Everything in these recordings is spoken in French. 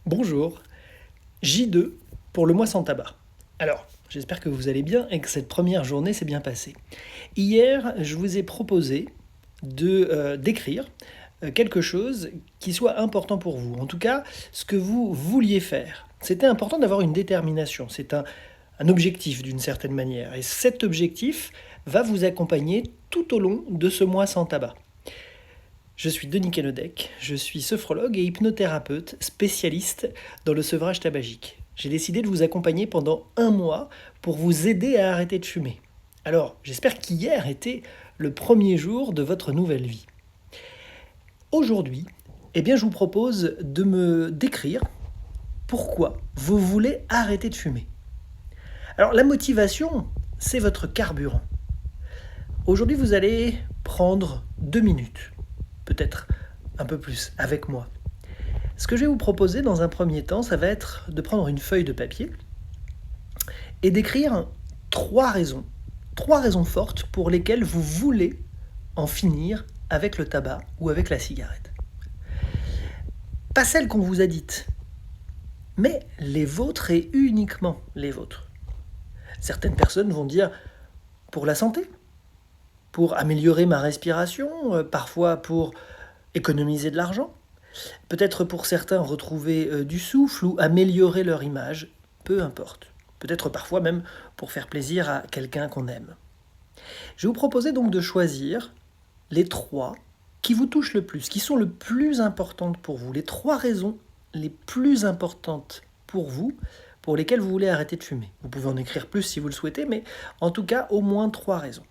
Bonjour, J2 pour le mois sans tabac. Alors, j'espère que vous allez bien et que cette première journée s'est bien passée. Hier, je vous ai proposé d'écrire quelque chose qui soit important pour vous. En tout cas, ce que vous vouliez faire. C'était important d'avoir une détermination. C'est un objectif d'une certaine manière. Et cet objectif va vous accompagner tout au long de ce mois sans tabac. Je suis Denis Kenodek, je suis sophrologue et hypnothérapeute spécialiste dans le sevrage tabagique. J'ai décidé de vous accompagner pendant un mois pour vous aider à arrêter de fumer. Alors, j'espère qu'hier était le premier jour de votre nouvelle vie. Aujourd'hui, je vous propose de me décrire pourquoi vous voulez arrêter de fumer. Alors, la motivation, c'est votre carburant. Aujourd'hui, vous allez prendre 2 minutes, peut-être un peu plus, avec moi. Ce que je vais vous proposer dans un premier temps, ça va être de prendre une feuille de papier et d'écrire 3 raisons. 3 raisons fortes pour lesquelles vous voulez en finir avec le tabac ou avec la cigarette. Pas celles qu'on vous a dites, mais les vôtres et uniquement les vôtres. Certaines personnes vont dire pour la santé, pour améliorer ma respiration, parfois pour économiser de l'argent, peut-être pour certains retrouver du souffle ou améliorer leur image, peu importe. Peut-être parfois même pour faire plaisir à quelqu'un qu'on aime. Je vais vous proposer donc de choisir les 3 qui vous touchent le plus, qui sont le plus importantes pour vous, les 3 raisons les plus importantes pour vous, pour lesquelles vous voulez arrêter de fumer. Vous pouvez en écrire plus si vous le souhaitez, mais en tout cas au moins 3 raisons.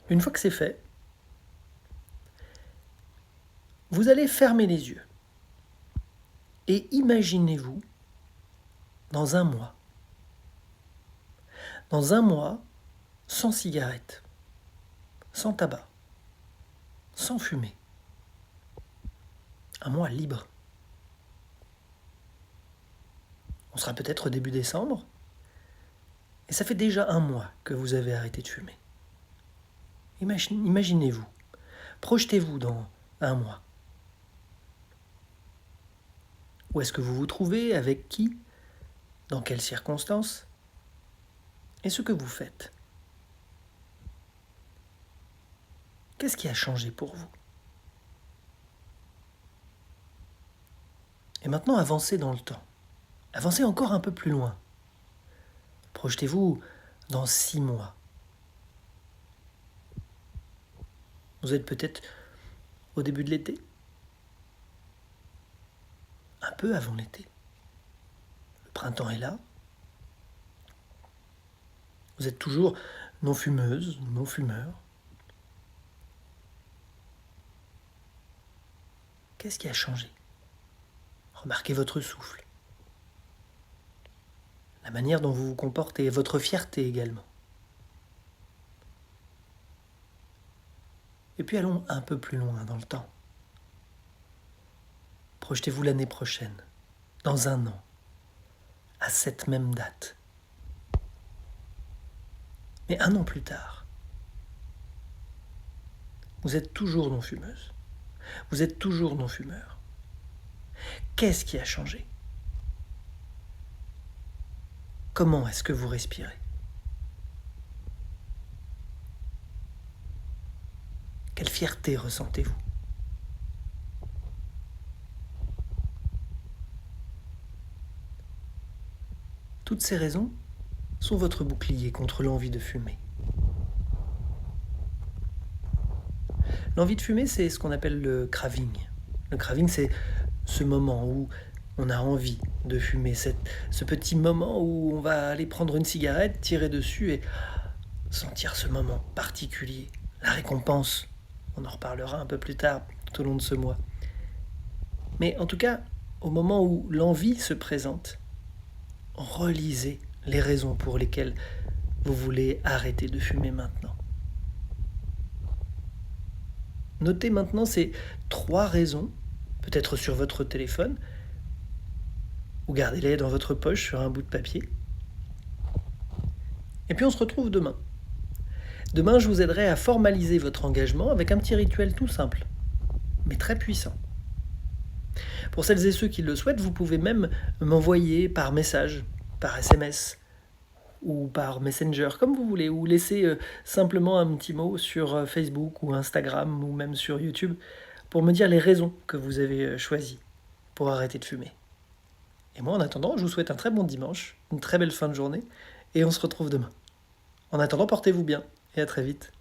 Une fois que c'est fait, vous allez fermer les yeux et imaginez-vous dans un mois. Dans un mois, sans cigarette, sans tabac, sans fumer. Un mois libre. On sera peut-être début décembre, et ça fait déjà un mois que vous avez arrêté de fumer. Imaginez-vous, projetez-vous dans un mois. Où est-ce que vous vous trouvez? Avec qui? Dans quelles circonstances? Et ce que vous faites? Qu'est-ce qui a changé pour vous? Et maintenant, avancez dans le temps. Avancez encore un peu plus loin. Projetez-vous dans 6 mois. Vous êtes peut-être au début de l'été, un peu avant l'été. Le printemps est là. Vous êtes toujours non-fumeuse, non-fumeur. Qu'est-ce qui a changé? Remarquez votre souffle, la manière dont vous vous comportez, votre fierté également. Et puis allons un peu plus loin dans le temps. Projetez-vous l'année prochaine, dans un an, à cette même date. Mais un an plus tard, vous êtes toujours non-fumeuse. Vous êtes toujours non-fumeur. Qu'est-ce qui a changé? Comment est-ce que vous respirez? Quelle fierté ressentez-vous? Toutes ces raisons sont votre bouclier contre l'envie de fumer. L'envie de fumer, c'est ce qu'on appelle le craving. Le craving, c'est ce moment où on a envie de fumer, ce petit moment où on va aller prendre une cigarette, tirer dessus et sentir ce moment particulier, la récompense. On en reparlera un peu plus tard, tout au long de ce mois. Mais en tout cas, au moment où l'envie se présente, relisez les raisons pour lesquelles vous voulez arrêter de fumer maintenant. Notez maintenant ces 3 raisons, peut-être sur votre téléphone, ou gardez-les dans votre poche sur un bout de papier. Et puis on se retrouve demain. Demain, je vous aiderai à formaliser votre engagement avec un petit rituel tout simple, mais très puissant. Pour celles et ceux qui le souhaitent, vous pouvez même m'envoyer par message, par SMS ou par Messenger, comme vous voulez, ou laisser simplement un petit mot sur Facebook ou Instagram ou même sur YouTube pour me dire les raisons que vous avez choisies pour arrêter de fumer. Et moi, en attendant, je vous souhaite un très bon dimanche, une très belle fin de journée, et on se retrouve demain. En attendant, portez-vous bien, et à très vite.